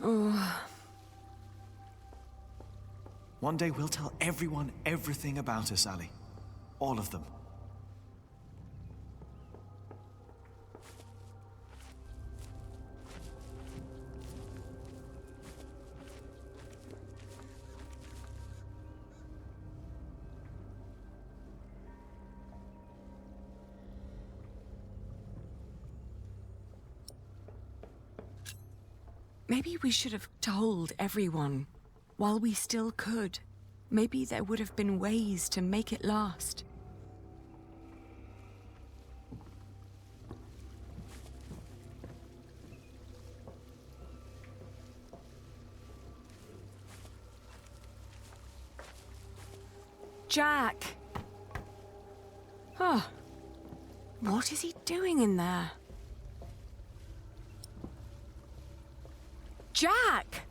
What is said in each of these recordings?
Oh. One day we'll tell everyone everything about us, Ali. All of them. Maybe we should have told everyone while we still could. Maybe there would have been ways to make it last. Jack! Oh, what is he doing in there? Jack!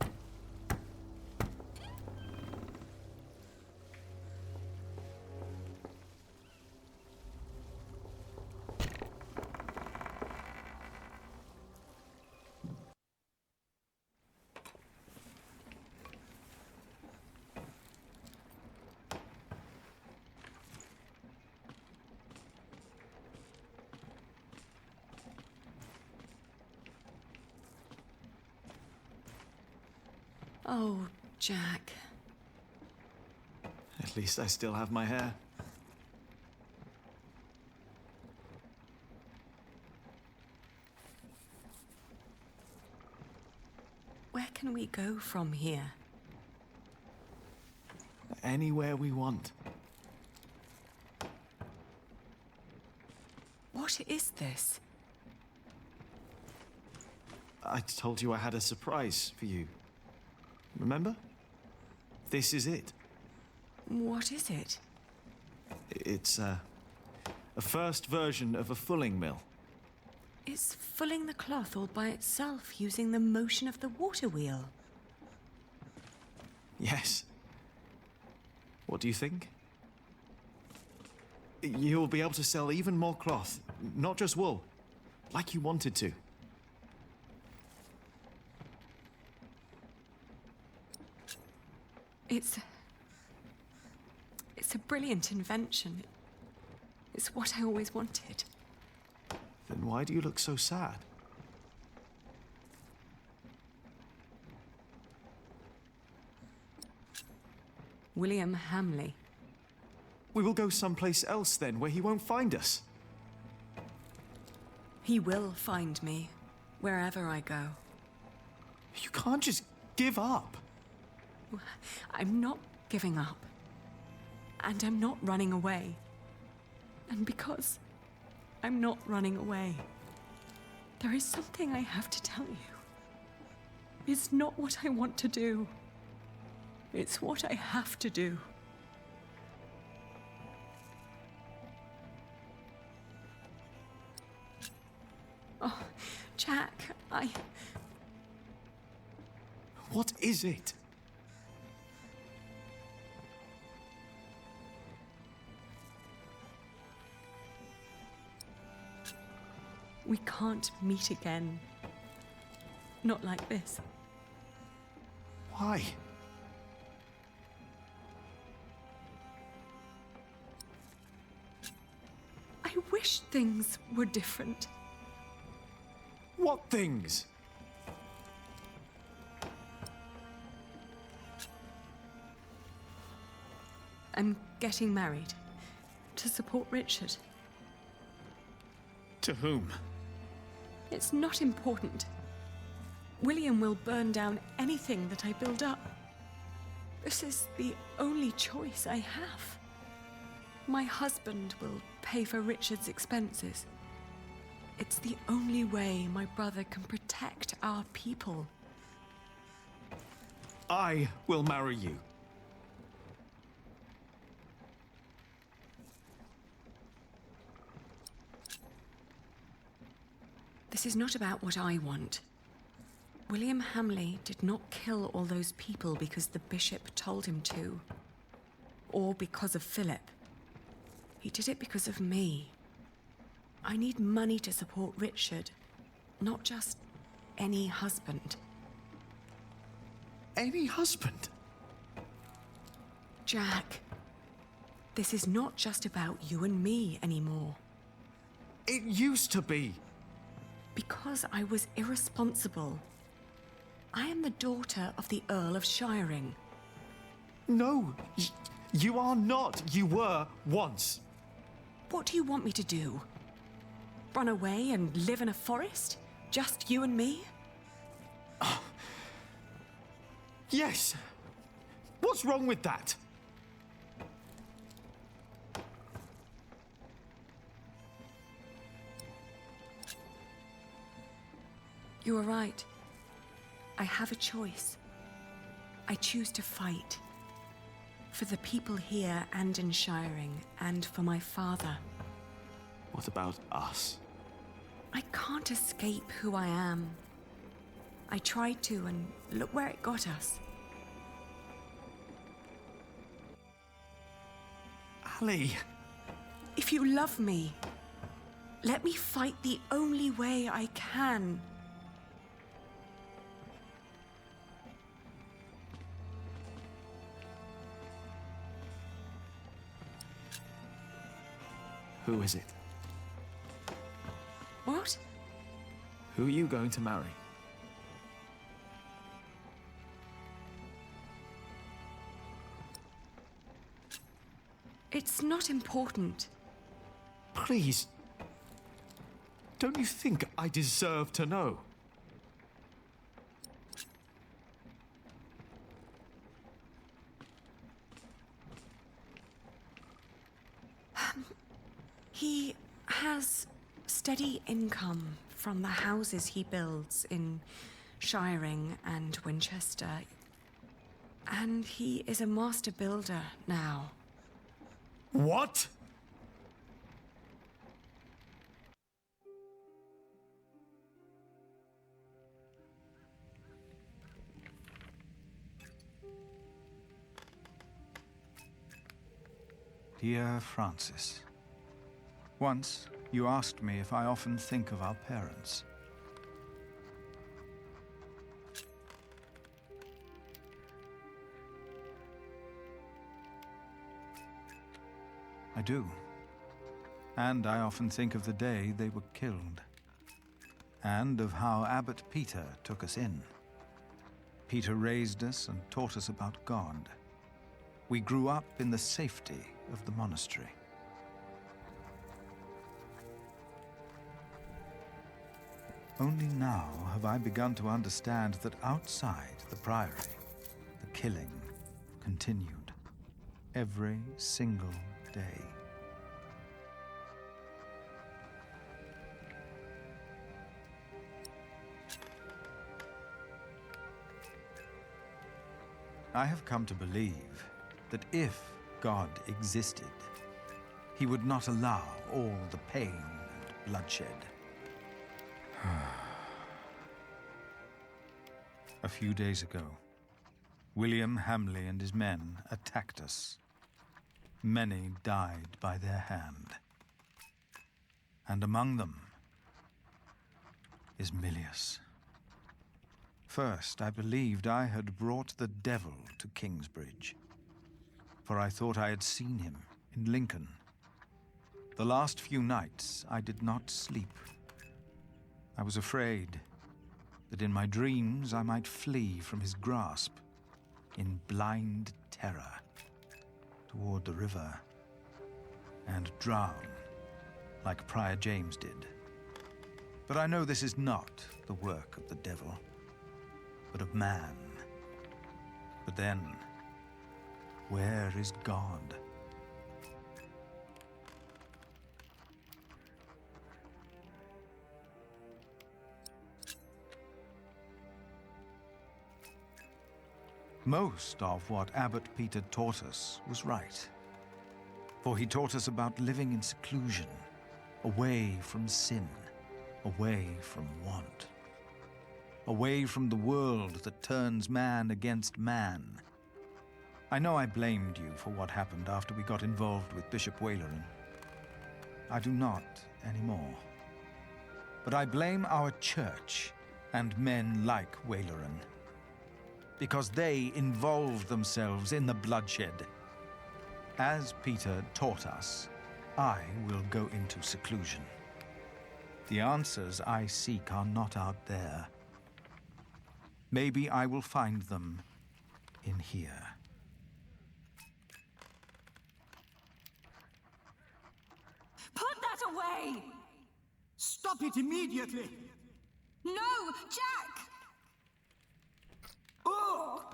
Oh, Jack. At least I still have my hair. Where can we go from here? Anywhere we want. What is this? I told you I had a surprise for you. Remember? This is it. What is it? It's a first version of a fulling mill. It's fulling the cloth all by itself using the motion of the water wheel. Yes. What do you think? You'll be able to sell even more cloth, not just wool, like you wanted to. It's a brilliant invention. It's what I always wanted. Then why do you look so sad? William Hamley. We will go someplace else then, where he won't find us. He will find me, wherever I go. You can't just give up. I'm not giving up. And I'm not running away. And because I'm not running away, there is something I have to tell you. It's not what I want to do. It's what I have to do. Oh, Jack, What is it? We can't meet again. Not like this. Why? I wish things were different. What things? I'm getting married to support Richard. To whom? It's not important. William will burn down anything that I build up. This is the only choice I have. My husband will pay for Richard's expenses. It's the only way my brother can protect our people. I will marry you. This is not about what I want. William Hamley did not kill all those people because the bishop told him to, or because of Philip. He did it because of me. I need money to support Richard, not just any husband. any husband. Jack, this is not just about you and me anymore. It used to be. Because I was irresponsible. I am the daughter of the Earl of Shiring. No, you are not. You were once. What do you want me to do? Run away and live in a forest? Just you and me? Yes. What's wrong with that? You are right. I have a choice. I choose to fight. For the people here and in Shiring, and for my father. What about us? I can't escape who I am. I tried to, and look where it got us. Ali. If you love me, let me fight the only way I can. Who is it? What? Who are you going to marry? It's not important. Please. Don't you think I deserve to know? He has steady income from the houses he builds in Shiring and Winchester. And he is a master builder now. What? Dear Francis, once you asked me if I often think of our parents. I do. And I often think of the day they were killed. And of how Abbot Peter took us in. Peter raised us and taught us about God. We grew up in the safety of the monastery. Only now have I begun to understand that outside the priory, the killing continued every single day. I have come to believe that if God existed, he would not allow all the pain and bloodshed. A few days ago, William Hamley and his men attacked us. Many died by their hand. And among them is Milius. First, I believed I had brought the devil to Kingsbridge, for I thought I had seen him in Lincoln. The last few nights, I did not sleep. I was afraid that in my dreams I might flee from his grasp in blind terror toward the river and drown like Prior James did. But I know this is not the work of the devil, but of man. But then, where is God? Most of what Abbot Peter taught us was right. For he taught us about living in seclusion, away from sin, away from want, away from the world that turns man against man. I know I blamed you for what happened after we got involved with Bishop Waleran. I do not anymore. But I blame our church and men like Waleran. because they involve themselves in the bloodshed. As Peter taught us, I will go into seclusion. The answers I seek are not out there. Maybe I will find them in here. Put that away! Stop it immediately! No, Jack! Oh!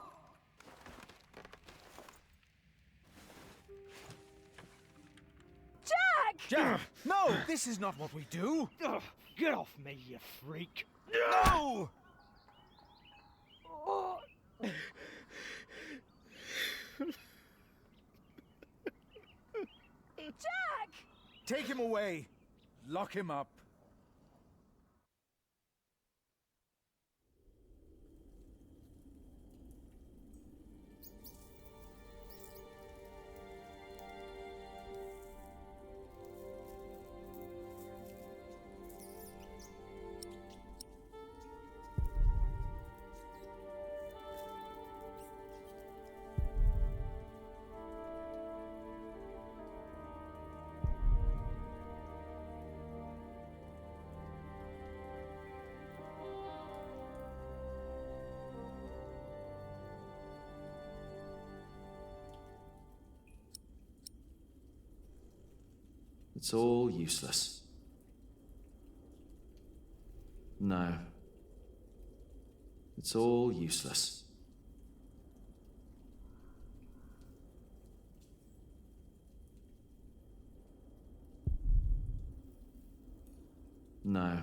Jack! Jack! No! This is not what we do! Ugh, get off me, you freak! No! Jack! Take him away! Lock him up. It's all useless. No. It's all useless. No.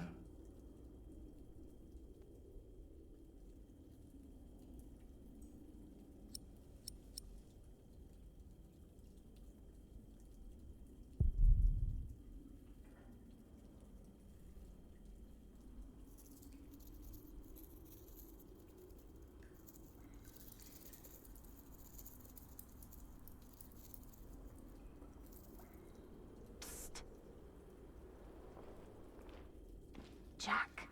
Jack.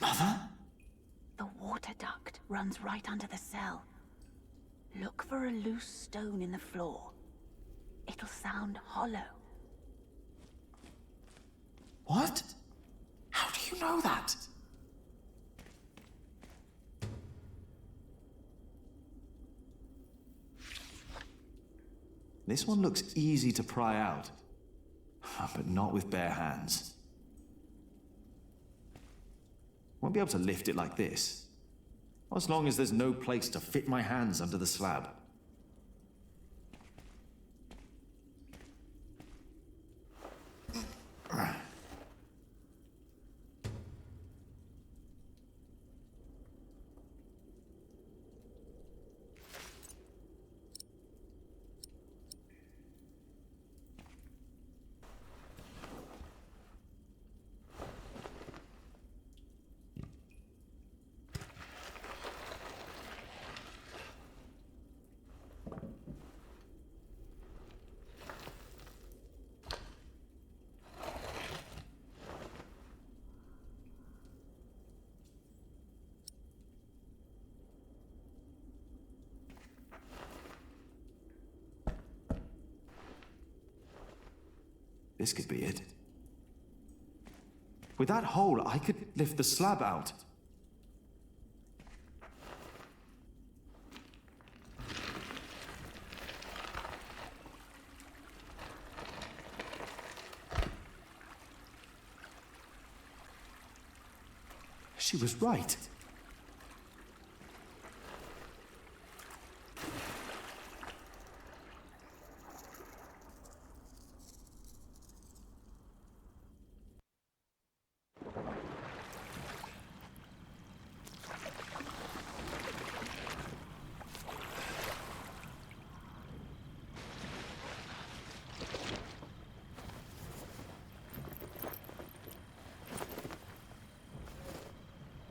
Mother? The water duct runs right under the cell. Look for a loose stone in the floor. It'll sound hollow. What? How do you know that? This one looks easy to pry out, but not with bare hands. Won't be able to lift it like this, as long as there's no place to fit my hands under the slab. This could be it. With that hole, I could lift the slab out. She was right.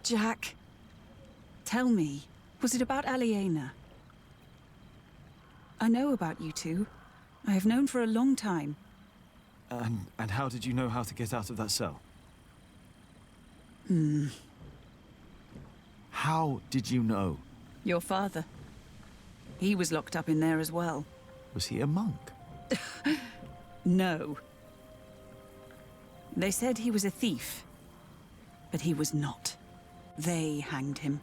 Jack, tell me, was it about Aliena? I know about you two. I have known for a long time. And how did you know how to get out of that cell? How did you know? Your father. He was locked up in there as well. Was he a monk? No. They said he was a thief, but he was not. They hanged him,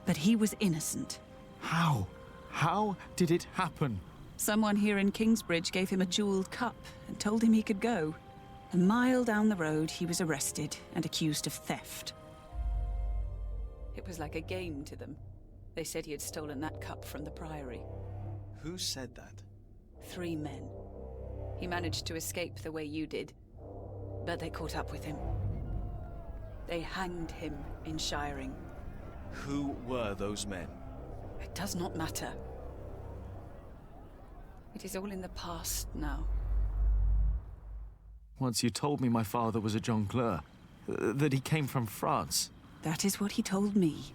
but he was innocent. How? How did it happen? Someone here in Kingsbridge gave him a jeweled cup and told him he could go. A mile down the road, he was arrested and accused of theft. It was like a game to them. They said he had stolen that cup from the Priory. Who said that? 3 men. He managed to escape the way you did, but they caught up with him. They hanged him in Shiring. Who were those men? It does not matter. It is all in the past now. Once you told me my father was a jongleur, that he came from France. That is what he told me.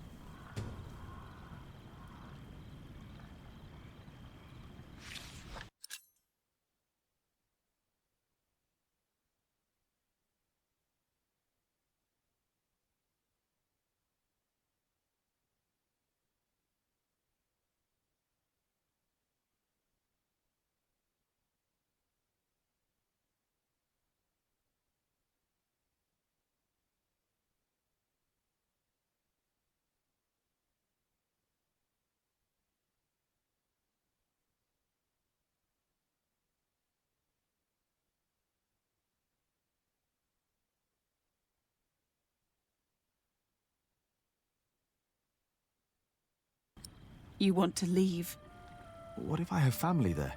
You want to leave? What if I have family there?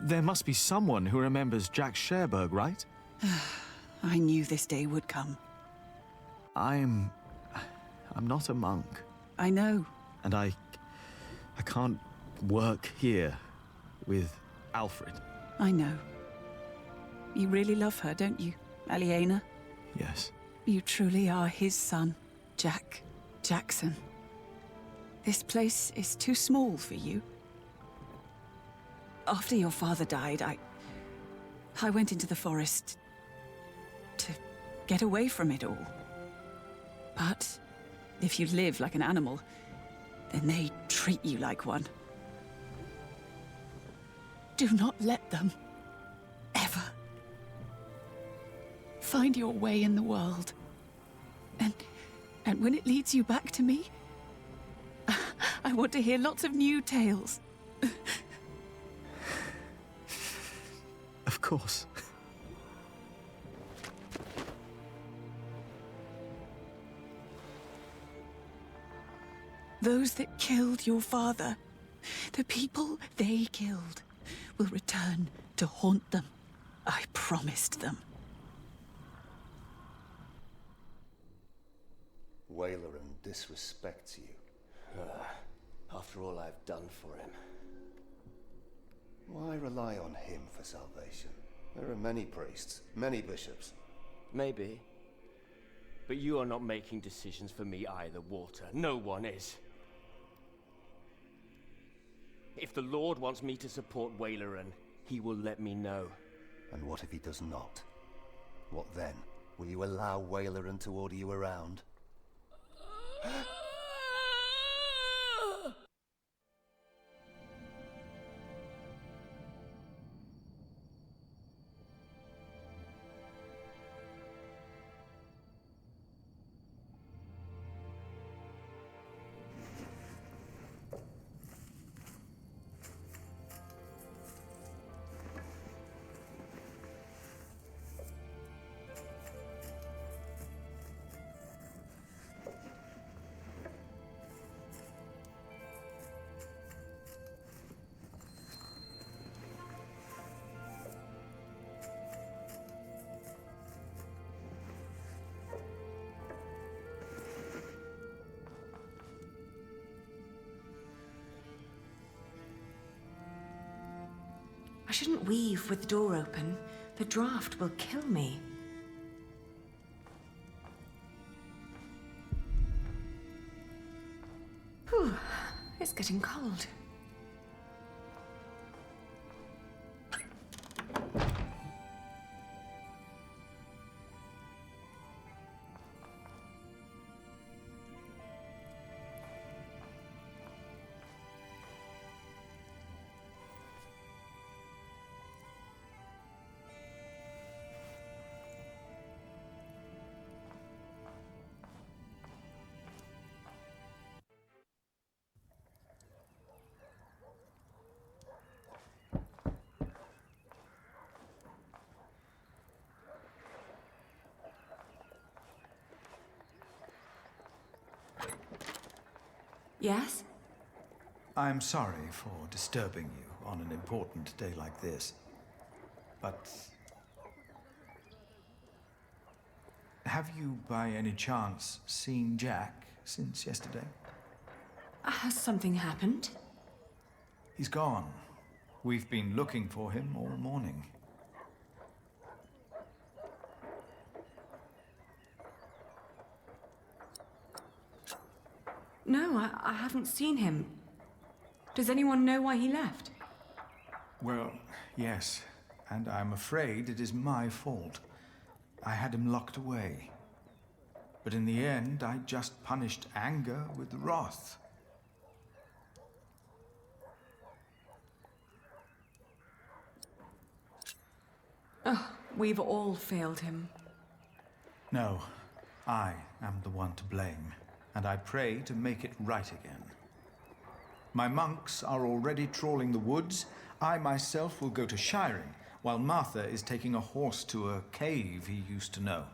There must be someone who remembers Jack Sherberg, right? I knew this day would come. I'm not a monk. I know. And I can't work here with Alfred. I know. You really love her, don't you, Aliena? Yes. You truly are his son, Jack Jackson. This place is too small for you. After your father died, I went into the forest to get away from it all. But if you live like an animal, then they treat you like one. Do not let them, ever, find your way in the world. And when it leads you back to me, I want to hear lots of new tales. Of course. Those that killed your father, the people they killed, will return to haunt them. I promised them. Wayleran disrespects you. After all I've done for him. Why rely on him for salvation? There are many priests, many bishops. Maybe. But you are not making decisions for me either, Walter. No one is. If the Lord wants me to support Wayleran, he will let me know. And what if he does not? What then? Will you allow Wayleran to order you around? I shouldn't weave with the door open. The draft will kill me. Whew, it's getting cold. Yes? I'm sorry for disturbing you on an important day like this, but have you by any chance seen Jack since yesterday? Has something happened? He's gone. We've been looking for him all morning. No, I haven't seen him. Does anyone know why he left? Well, yes, and I'm afraid it is my fault. I had him locked away. But in the end, I just punished anger with wrath. Oh, we've all failed him. No, I am the one to blame, and I pray to make it right again. My monks are already trawling the woods. I myself will go to shiring, while Martha is taking a horse to a cave he used to know.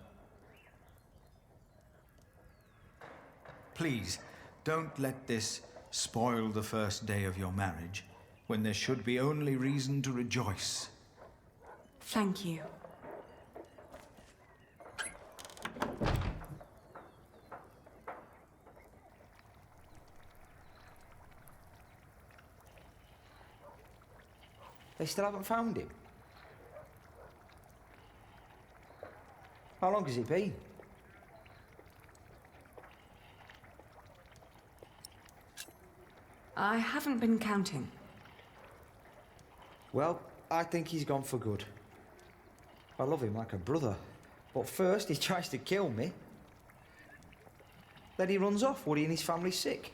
Please, don't let this spoil the first day of your marriage, when there should be only reason to rejoice. Thank you. They still haven't found him? How long has it been? I haven't been counting. Well, I think he's gone for good. I love him like a brother. But first he tries to kill me. Then he runs off. Woody and his family's sick.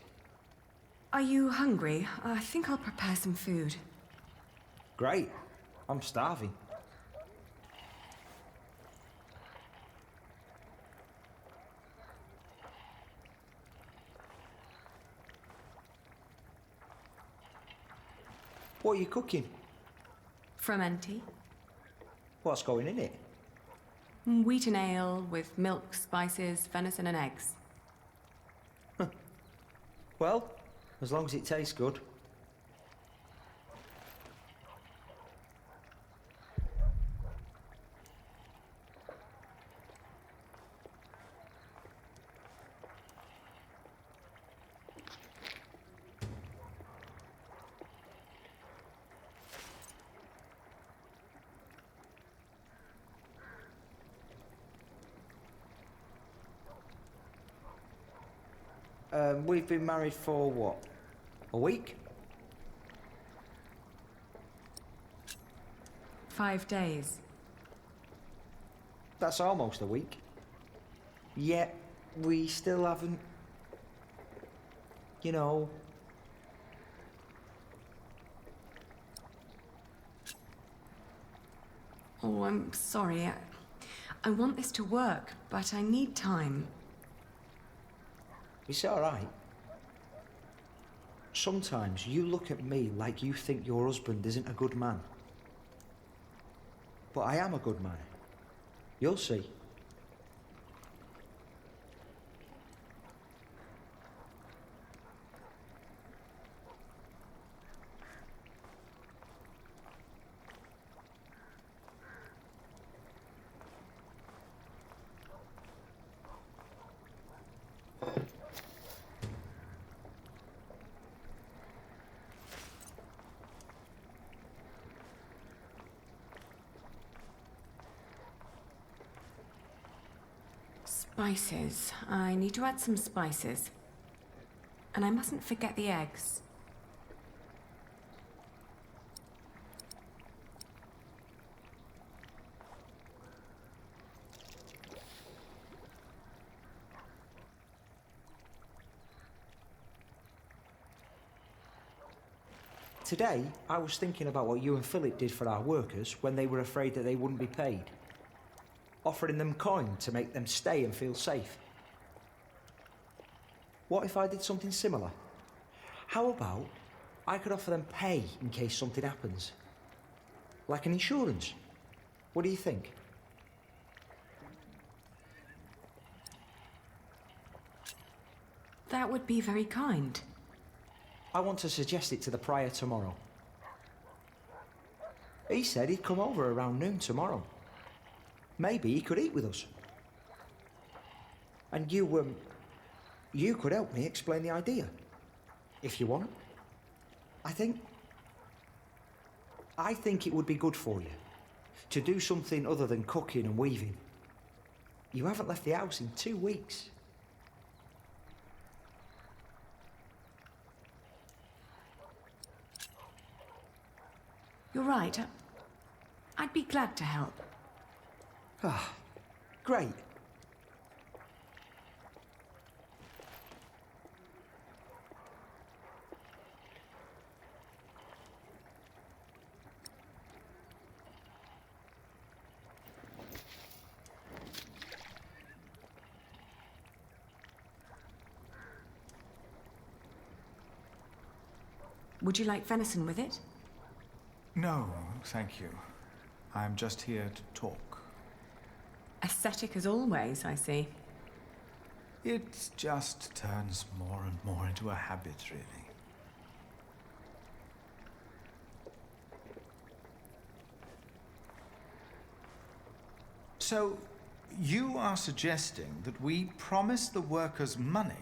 Are you hungry? I think I'll prepare some food. Great. I'm starving. What are you cooking? Frumenti. What's going in it? Wheaten ale with milk, spices, venison and eggs. Well, as long as it tastes good. We've been married for what? A week? 5 days. That's almost a week. Yet, we still haven't... You know... Oh, I'm sorry. I want this to work, but I need time. It's all right. Sometimes you look at me like you think your husband isn't a good man. But I am a good man. You'll see. Spices. I need to add some spices. And I mustn't forget the eggs. Today, I was thinking about what you and Philip did for our workers when they were afraid that they wouldn't be paid. Offering them coin to make them stay and feel safe. What if I did something similar? How about I could offer them pay in case something happens? Like an insurance. What do you think? That would be very kind. I want to suggest it to the Prior tomorrow. He said he'd come over around noon tomorrow. Maybe he could eat with us. And you could help me explain the idea, if you want. I think it would be good for you to do something other than cooking and weaving. You haven't left the house in 2 weeks. You're right. I'd be glad to help. Ah, great. Would you like venison with it? No, thank you. I'm just here to talk. Ascetic as always, I see. It just turns more and more into a habit, really. So, you are suggesting that we promise the workers money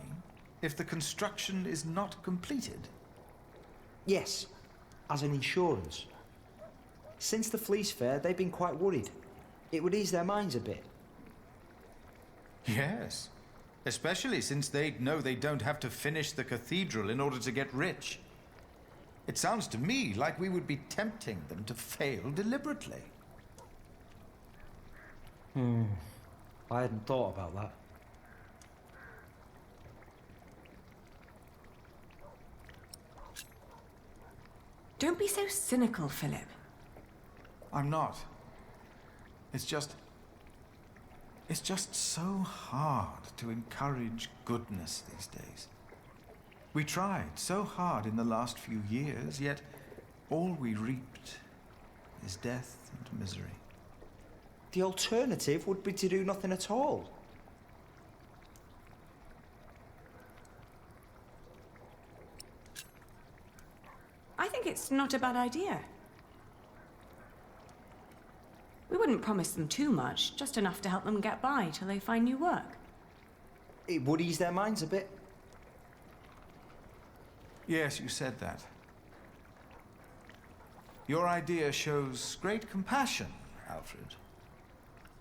if the construction is not completed? Yes, as an insurance. Since the Fleece Fair, they've been quite worried. It would ease their minds a bit. Yes, especially since they'd know they don't have to finish the cathedral in order to get rich. It sounds to me like we would be tempting them to fail deliberately. I hadn't thought about that. Don't be so cynical, Philip. I'm not. It's just so hard to encourage goodness these days. We tried so hard in the last few years, yet all we reaped is death and misery. The alternative would be to do nothing at all. I think it's not a bad idea. We wouldn't promise them too much, just enough to help them get by till they find new work. It would ease their minds a bit. Yes, you said that. Your idea shows great compassion, Alfred.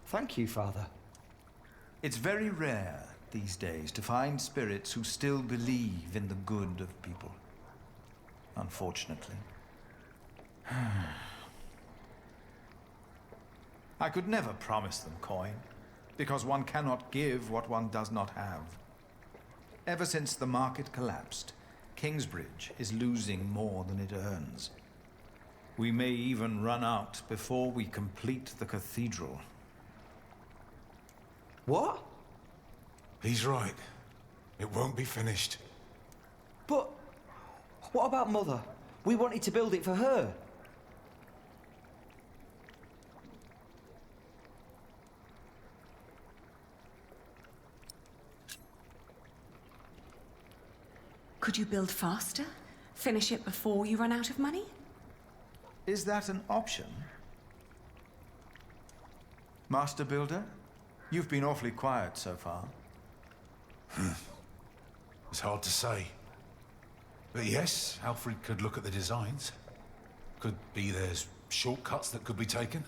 Thank you, Father. It's very rare these days to find spirits who still believe in the good of people. Unfortunately. I could never promise them coin, because one cannot give what one does not have. Ever since the market collapsed, Kingsbridge is losing more than it earns. We may even run out before we complete the cathedral. What? He's right. It won't be finished. But what about Mother? We wanted to build it for her. Could you build faster? Finish it before you run out of money? Is that an option? Master Builder? You've been awfully quiet so far. It's hard to say. But yes, Alfred could look at the designs. Could be there's shortcuts that could be taken.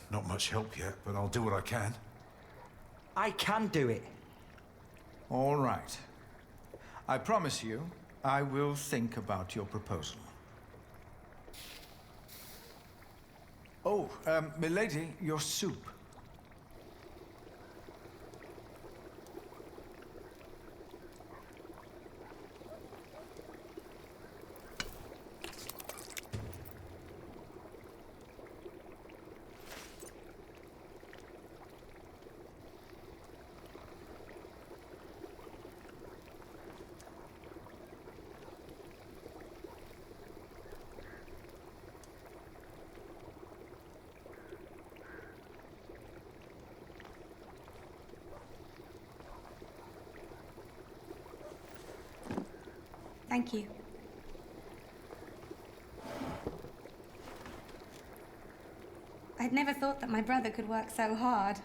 Not much help yet, but I'll do what I can. I can do it. All right. I promise you, I will think about your proposal. Oh, milady, your soup. Thank you. I'd never thought that my brother could work so hard.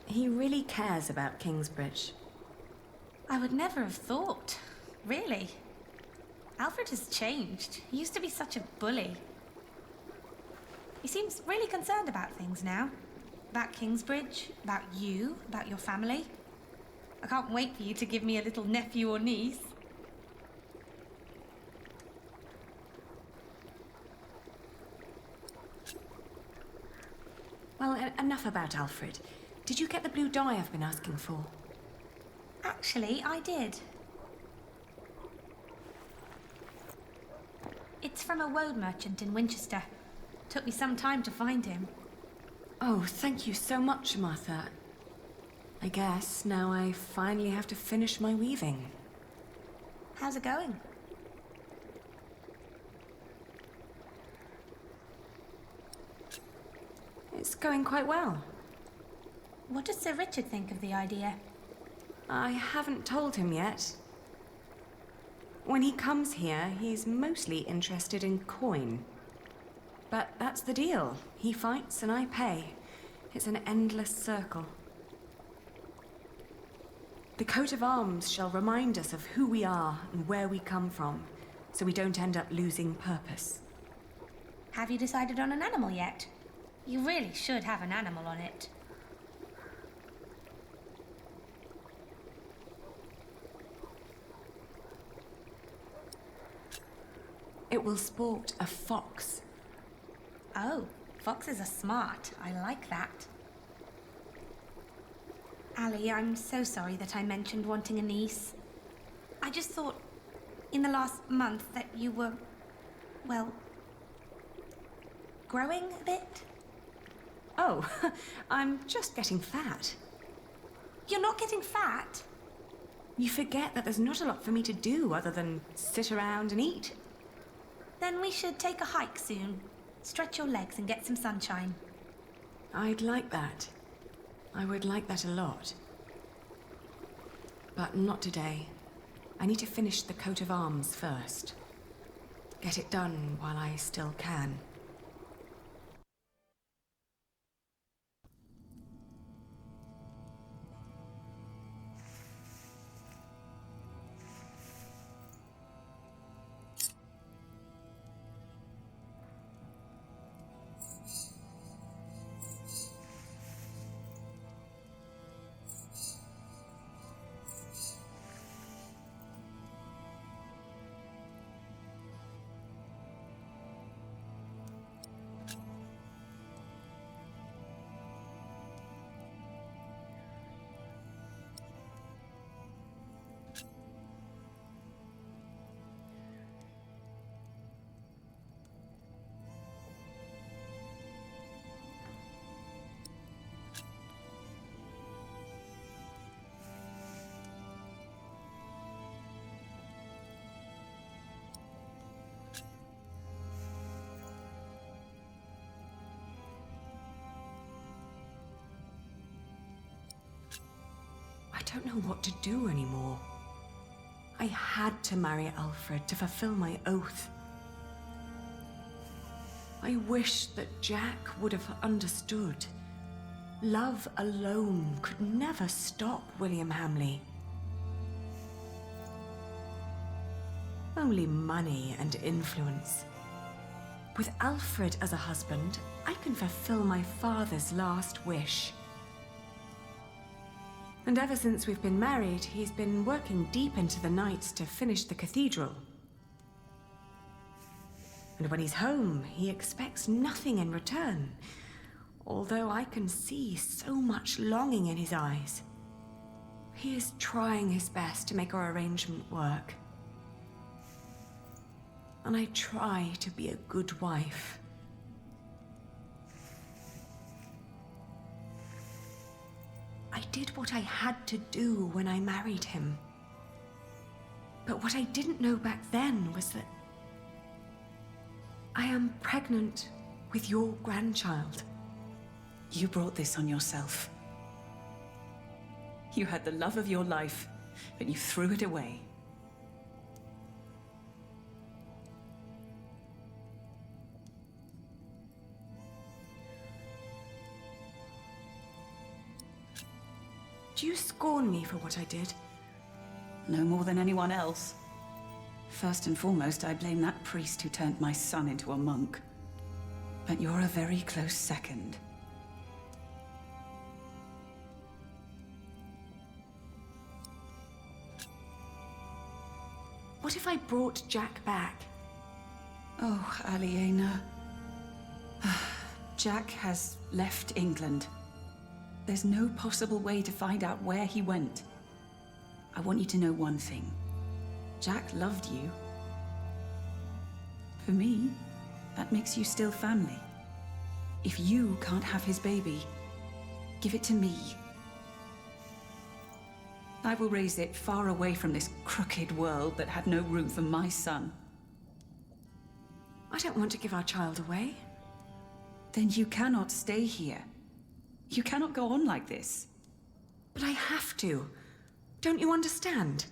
He really cares about Kingsbridge. I would never have thought. Really. Alfred has changed. He used to be such a bully. He seems really concerned about things now. About Kingsbridge, about you, about your family. I can't wait for you to give me a little nephew or niece. Well, enough about Alfred. Did you get the blue dye I've been asking for? Actually, I did. It's from a woad merchant in Winchester. Took me some time to find him. Oh, thank you so much, Martha. I guess now I finally have to finish my weaving. How's it going? It's going quite well. What does Sir Richard think of the idea? I haven't told him yet. When he comes here, he's mostly interested in coin. But that's the deal. He fights and I pay. It's an endless circle. The coat of arms shall remind us of who we are and where we come from, so we don't end up losing purpose. Have you decided on an animal yet? You really should have an animal on it. It will sport a fox. Oh, foxes are smart. I like that. Ali, I'm so sorry that I mentioned wanting a niece. I just thought, in the last month, that you were, well, growing a bit. Oh, I'm just getting fat. You're not getting fat? You forget that there's not a lot for me to do other than sit around and eat. Then we should take a hike soon. Stretch your legs and get some sunshine. I'd like that. I would like that a lot. But not today. I need to finish the coat of arms first. Get it done while I still can. I don't know what to do anymore. I had to marry Alfred to fulfill my oath. I wish that Jack would have understood. Love alone could never stop William Hamley. Only money and influence. With Alfred as a husband, I can fulfill my father's last wish. And ever since we've been married, he's been working deep into the night to finish the cathedral. And when he's home, he expects nothing in return, although I can see so much longing in his eyes. He is trying his best to make our arrangement work. And I try to be a good wife. I did what I had to do when I married him. But what I didn't know back then was that I am pregnant with your grandchild. You brought this on yourself. You had the love of your life, but you threw it away. Do you scorn me for what I did? No more than anyone else. First and foremost, I blame that priest who turned my son into a monk. But you're a very close second. What if I brought Jack back? Oh, Aliena. Jack has left England. There's no possible way to find out where he went. I want you to know one thing. Jack loved you. For me, that makes you still family. If you can't have his baby, give it to me. I will raise it far away from this crooked world that had no room for my son. I don't want to give our child away. Then you cannot stay here. You cannot go on like this. But I have to. Don't you understand?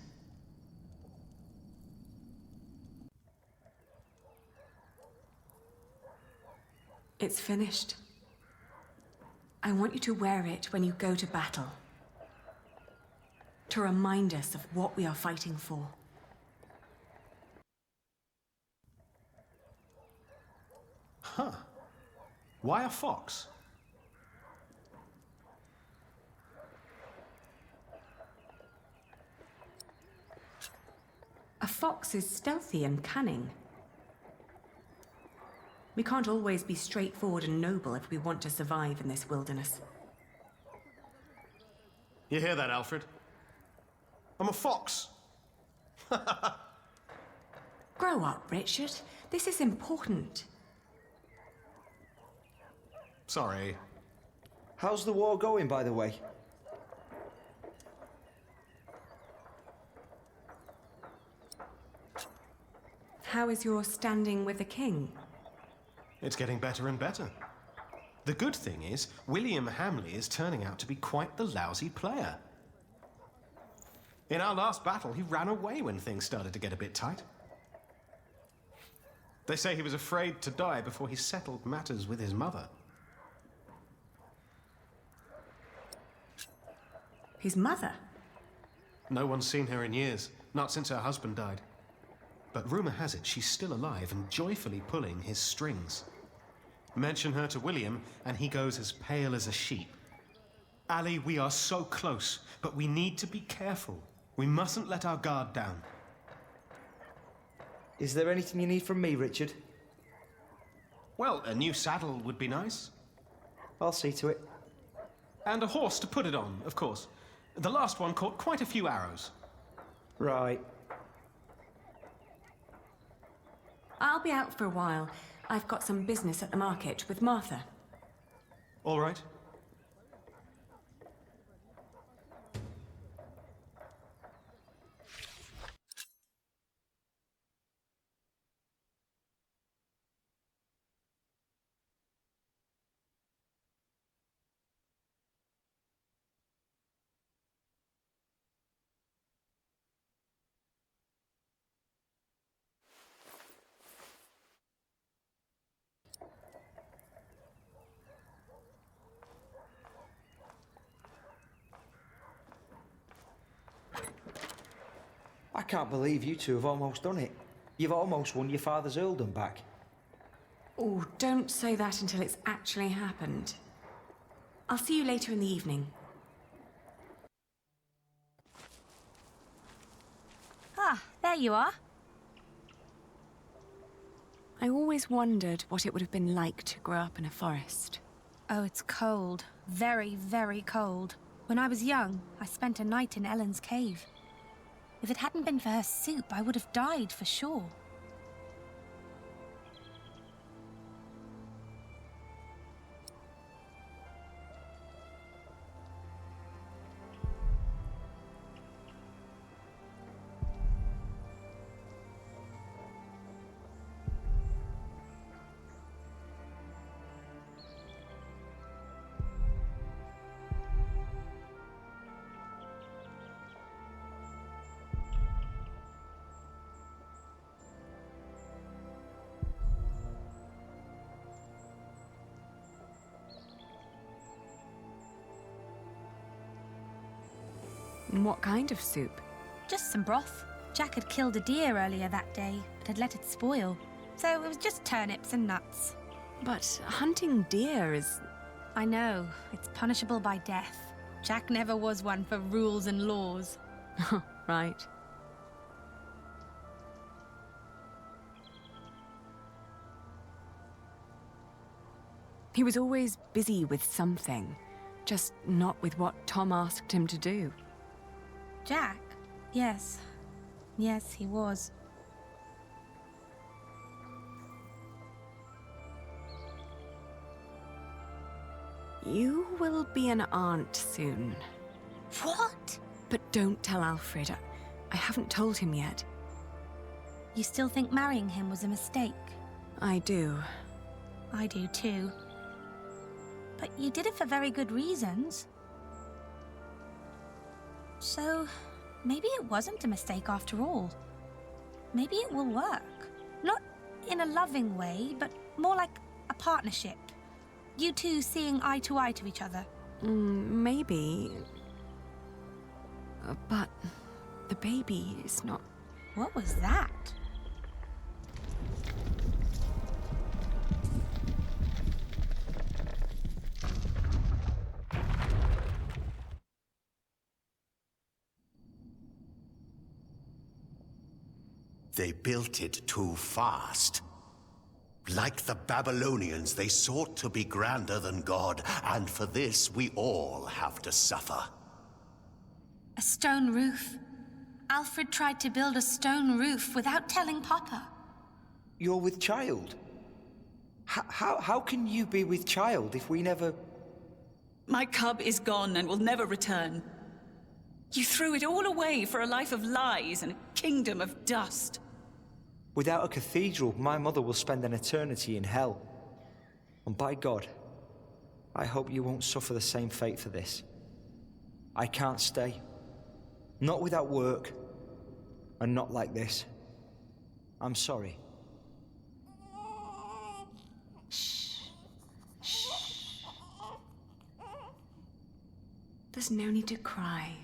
It's finished. I want you to wear it when you go to battle. To remind us of what we are fighting for. Huh. Why a fox? A fox is stealthy and cunning. We can't always be straightforward and noble if we want to survive in this wilderness. You hear that, Alfred? I'm a fox. Grow up, Richard. This is important. Sorry. How's the war going, by the way? How is your standing with the king? It's getting better and better. The good thing is, William Hamley is turning out to be quite the lousy player. In our last battle, he ran away when things started to get a bit tight. They say he was afraid to die before he settled matters with his mother. His mother? No one's seen her in years, not since her husband died. But rumor has it she's still alive and joyfully pulling his strings. Mention her to William, and he goes as pale as a sheep. Ali, we are so close, but we need to be careful. We mustn't let our guard down. Is there anything you need from me, Richard? Well, a new saddle would be nice. I'll see to it. And a horse to put it on, of course. The last one caught quite a few arrows. Right. I'll be out for a while. I've got some business at the market with Martha. All right. I can't believe you two have almost done it. You've almost won your father's earldom back. Oh, don't say that until it's actually happened. I'll see you later in the evening. Ah, there you are. I always wondered what it would have been like to grow up in a forest. Oh, it's cold. Very, very cold. When I was young, I spent a night in Ellen's cave. If it hadn't been for her soup, I would have died for sure. What kind of soup? Just some broth. Jack had killed a deer earlier that day, but had let it spoil. So it was just turnips and nuts. But hunting deer is... I know. It's punishable by death. Jack never was one for rules and laws. Right. He was always busy with something, just not with what Tom asked him to do. Jack? Yes. Yes, he was. You will be an aunt soon. What? But don't tell Alfred. I haven't told him yet. You still think marrying him was a mistake? I do. I do too. But you did it for very good reasons. So, maybe it wasn't a mistake after all. Maybe it will work. Not in a loving way, but more like a partnership. You two seeing eye to each other. Maybe. But the baby is not... What was that? They built it too fast. Like the Babylonians, they sought to be grander than God, and for this we all have to suffer. A stone roof. Alfred tried to build a stone roof without telling Papa. You're with child? How can you be with child if we never... My cub is gone and will never return. You threw it all away for a life of lies and a kingdom of dust. Without a cathedral, my mother will spend an eternity in hell. And by God, I hope you won't suffer the same fate for this. I can't stay. Not without work, and not like this. I'm sorry. Shh. Shh. There's no need to cry.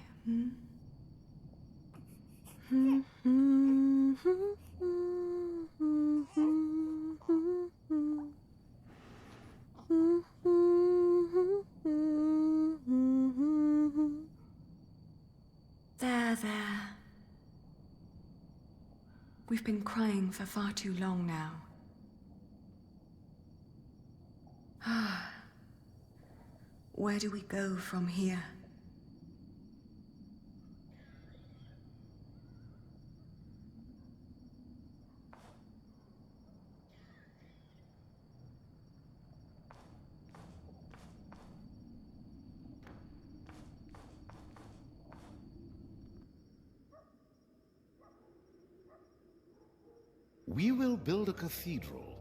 There. We've been crying for far too long now. Where do we go from here? We will build a cathedral,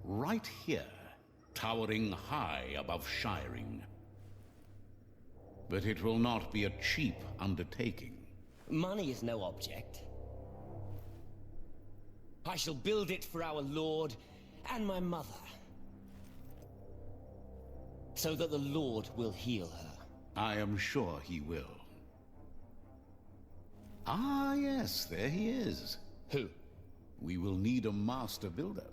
right here, towering high above Shiring. But it will not be a cheap undertaking. Money is no object. I shall build it for our Lord and my mother, so that the Lord will heal her. I am sure he will. Ah, yes, there he is. Who? We will need a master builder.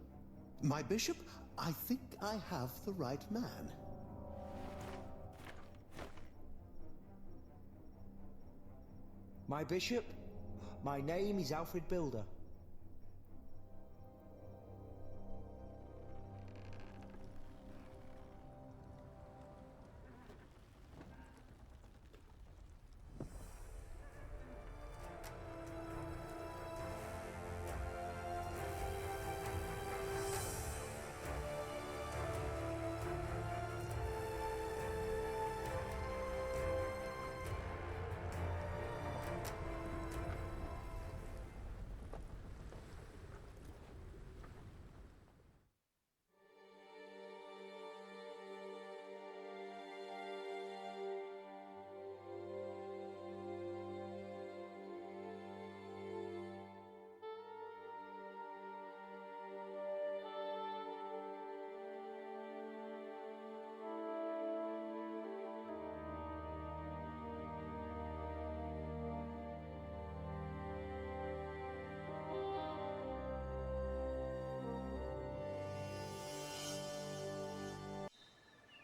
My bishop, I think I have the right man. My bishop, my name is Alfred Builder.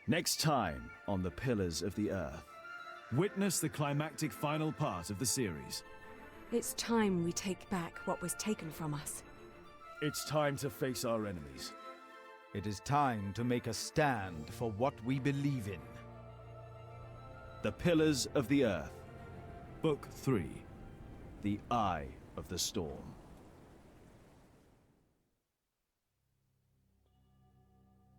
Next time on The Pillars of the Earth. Witness the climactic final part of the series. It's time we take back what was taken from us. It's time to face our enemies. It is time to make a stand for what we believe in. The Pillars of the Earth. Book 3. The Eye of the Storm.